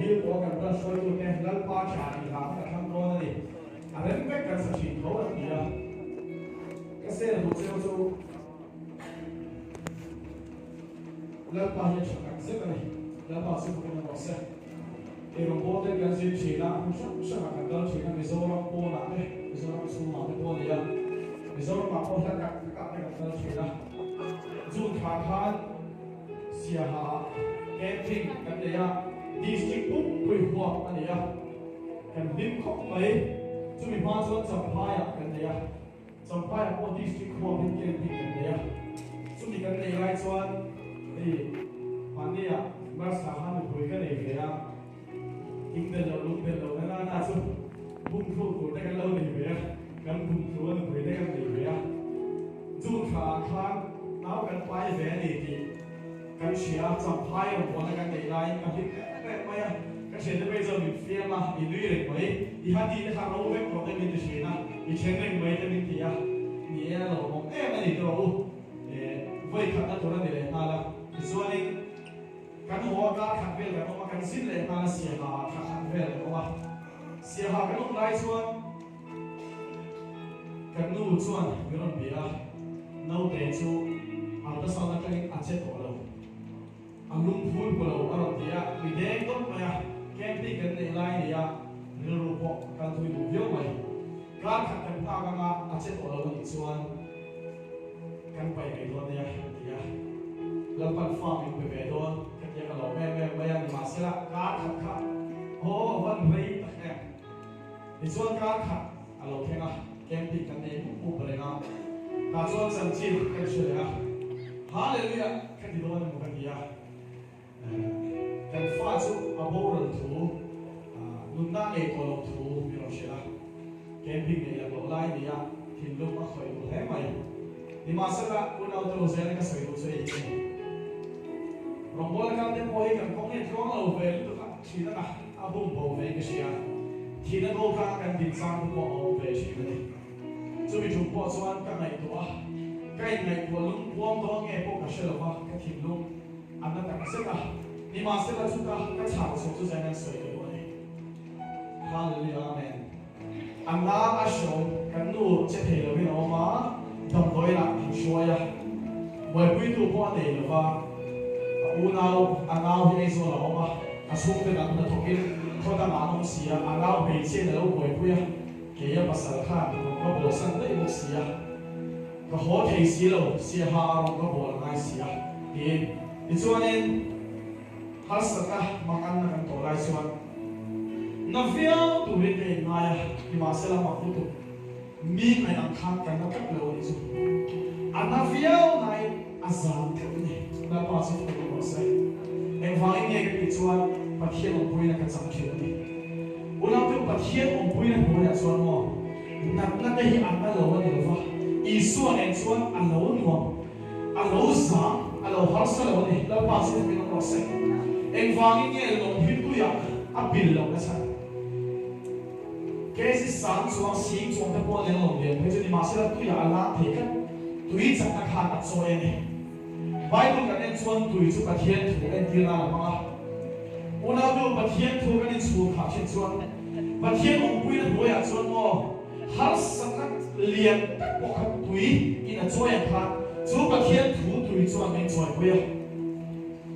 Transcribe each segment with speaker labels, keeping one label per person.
Speaker 1: hiu ko kan ra soi tu ne lal pa cha ni ha ka tham ko na ni a rem pe kan sa chi ko a ni ya ka se ru se so lal pa ya cha ka se ka ni lal pa se ko na se e ro bo te kan sin chi na ku sa ka ka chi na mi zo ra po na ne mi zo ra su ma ne po ni ya mi zo ra ma po ta ka ne ka chi na zu kha khan sia ha camping kan le ya district book pui huwa ani ya kan lim khop mai chu mi ma chuan champaya kan le ya champaya po district huwa bin camping kan le ya chu mi kan le lai chuan mania mas sa han pui kan le ya ing de lo lung de lo na chu bung thu ko ta kan lo ni ya kan bung thu an pui ta kan le ya chu kha khan nau kan pai ve ni ti kan chia champaya ko na kan le lai kan mày cái chuyện đó bây giờ mình phê mà mình luyện được mấy thì hắn đi nó khá lâu với có cái mình được chuyện à mình chơi mình mấy cái mình thì à nhẹ là một em này thì đâu với khả năng thôi này là là số này cái hoa cá khăn về là nó mà cái xin là nó xia hà khăn về là nó mà xia hà cái lúc này xuân cái nụ xuân cái nó bị à nấu để chú à đó sau đó cái ăn chết tổ đâu lung phun của lâu ở đây à vì thế tốt mà camping cái này lại này à người lục bộ cần thuê đủ phiếu mày các khách hàng ta cái mà ăn chết ở lâu thì xuân cần phải cái đó này thì à lần bắt farm mình phải đó cái gì cái lâu mẹ anh mà sẽ là các khách vẫn rây tất cả thì xuân các khách ở lâu thế nào camping cái này cũng cũng phải làm ta xuân sẵn chín cái chuyện à hallelujah cái gì đó là một cái gì à kan fa chu aboral thu lunda e ko lo thu mi ro shela camping ne ya lo lai ni ya thin lu ma khoi lu he mai ni ma sa ka kun au to zela ka sai lu sai ni rom bol kan te po he kan kong e thong lo ve lu ka chi na ka abum bo ve ka sia thi na go ka kan din sang po o ve chi ni chu mi chu po chuan ka ngai to a kai ngai po lung pom to nge po ka shela ba ka thin lu anh ta sẽ là đi mà sẽ là chúng ta cái chảo sống cho gia đình sưởi cái này hallelujah amen anh đã ăn sống cái nụ chết thì là cái nó mà đồng với là hình xoay à bởi vì tụ qua đây là và u nào anh nào thì số là mà anh xuống cái đó là thuộc cái thôi ta làm东西啊anh nào bị chết là bởi vì à cái gì mà sợ khăn nó bổ sung đấy một gì à cái khó thấy gì đâu xia hà nó bổ lại gì à thì cho nên har saka makan na kan tolai suan na viau tu ri te naya ki ma sela ma fu tu mi mai ang khan kan na kap lo ni su ana viau nai azam ka ni na pa su tu ko sai en vai nge ki chuan pathian ong pui na ka cham khiu ni ula tu pathian ong pui na ko ya chuan mo na te hi an na lo ni lo fa i suan en chuan an lo nuam an lo za alo har sa lo ni la pa si mi no se en vang ni lo hit tu ya a bil lo ka sa ke si san chuang si chuang ta po le lo le pe ni ma se la tu ya la the ka tu i cha ta kha ta so ni bible ka en chuang tu i chu ka thien thu en ti na ma una do pa thien thu ka ni chu kha chen chuang pa thien ong pui na bo ya chuang mo har sa ka lian po ka tu i in a chuang kha chú bậc thiên thủ tùy cho mình giỏi quê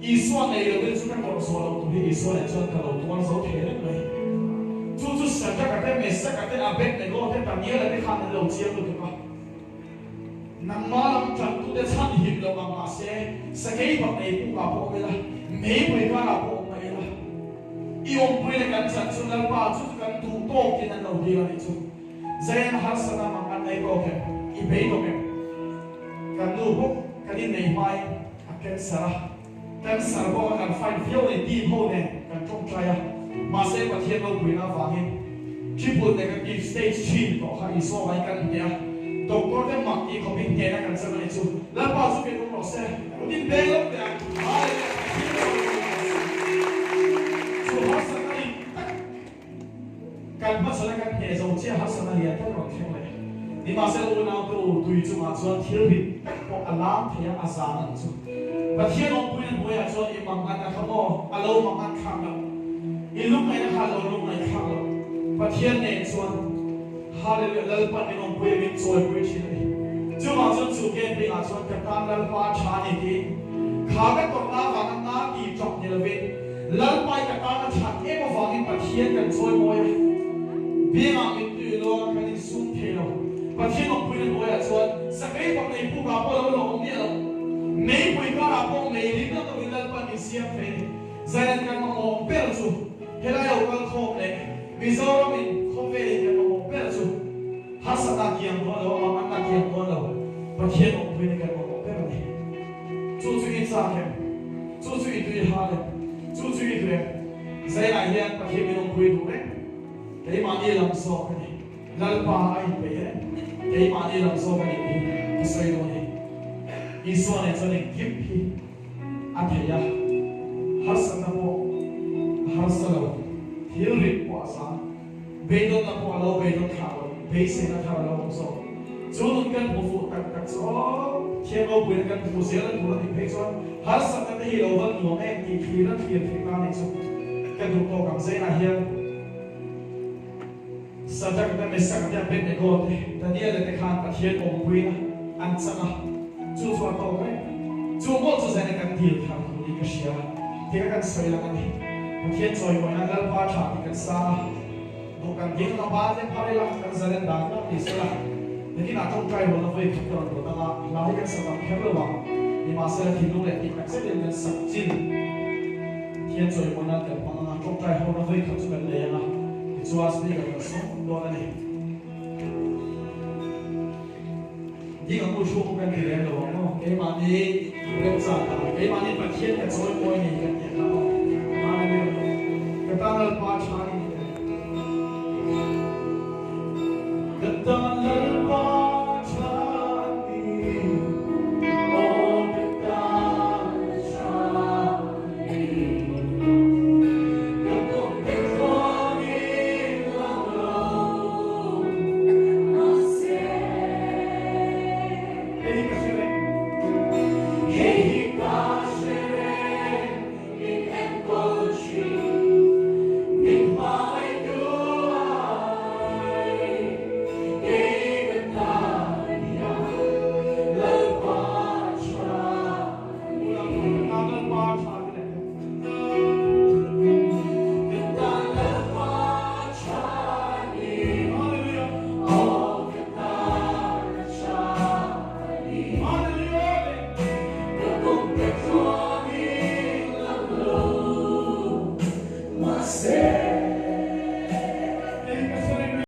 Speaker 1: ý xoan này là bên chúng ta còn số đầu tùy ý xoan này cho cả đầu tuan dấu thế đấy này chú sản ra cả cái mệt sắc cả cái abet này lo cái tạm nhớ là cái khăn này đầu chiếm được không nằm má làm chẳng tu để chăn hiểm là bằng mà sẽ cái bậc này cũng gặp bộ cái là mấy người ta gặp bộ này là yêu quê là cái chẳng cho nên ba chú cái tu to cái này đầu đi là chú dây nó hát sang mà ăn này có cái ý bấy đâu cái kan nu buk kan in nei mai akan sara bo kan find view ne ti ho ne kan trong trai ma se pa thien lo buina wangin triple negative stage 3 to ha iso mai kan dia doctor te mak ti ko bin te na kan sa mai chu la pa su ke no se din be lo te ai chu ha sa kai kan ma sa kan he zo che ha sa na ya ta ro theng le ni ma se lo na to tui chu ma chuan thil bi ko alam thia azan an chu ba thia no puin boya chuan i mang an kha mo alo mang an kham lo ilung ay nakalo lung ay khalo pathian ne chuan hallelujah lalpan ni ong pui min choi pui chin ni chu ma chun chu ke pe a chuan ka tan lalpa tha ni ti kha ka to na wa na ki chok ni lo vin lalpai ka ta na chat e mo wangin pathian kan choi moya biang ang min tu lo kan ni sum the lo pathian ong pui ni moya chuan sakai pang nei pu ka po lo lo ong ni lo nei pui ka ra pong nei lim na to in lalpan ni siam fe zailan kan mo pel chu helai lo kan khom le mizoram in khove kan mo pel chu hasata kiam ho lo amata kiam ho lo pathian ong pui ni kan mo pel ni chu chu in sa kem chu chu in tu ha le chu chu in tu zai lai hian pathian min ong pui du le cái mà đi làm sao cái này lần ba ai về đấy cái mà đi làm sao cái này cái xây đồ này Isu này cho nên kiếp hi anh thấy à har sang na po har sang lo thiếu rít quá sao bây giờ na po lâu bây giờ khảo bây giờ na khảo lâu không sao chú luôn cần một phụ tắc tắc số thiên ông quyền cần phụ sửa lên phụ lên thì cho har sang na thì lâu vẫn nhiều em thì khi nó thiệt thì ta này chú cái thủ tục cảm giác là hiền sa ta ka me sak ta ben ko te ta dia le te khan pa thien ong pui na an changa chu so to me chu mo chu sa ne kan thil tham ni ka sia te ka kan soi la ni pa thien choi mo na gal pa tha ti kan sa do kan ge na ba le pha le la kan sa le da na ti sa la lekin a tong kai ho na voi khap ron ko ta la la kan sa ba khem lo wa ni ma sa thi lu le ti ka se le kan sak chin thien choi mo na kan pa na tong kai ho na voi khap chu kan le na Chúa sẽ gặp được số đó là này. Đi gặp một số cái gì đấy rồi không? Cái mà đi lên sàn cái mà đi phát triển cái số môi này cái gì đó. Mà này cái ta là ba trái này. Cái ta là ba trái này. Oh, cái ta là trái này.
Speaker 2: Say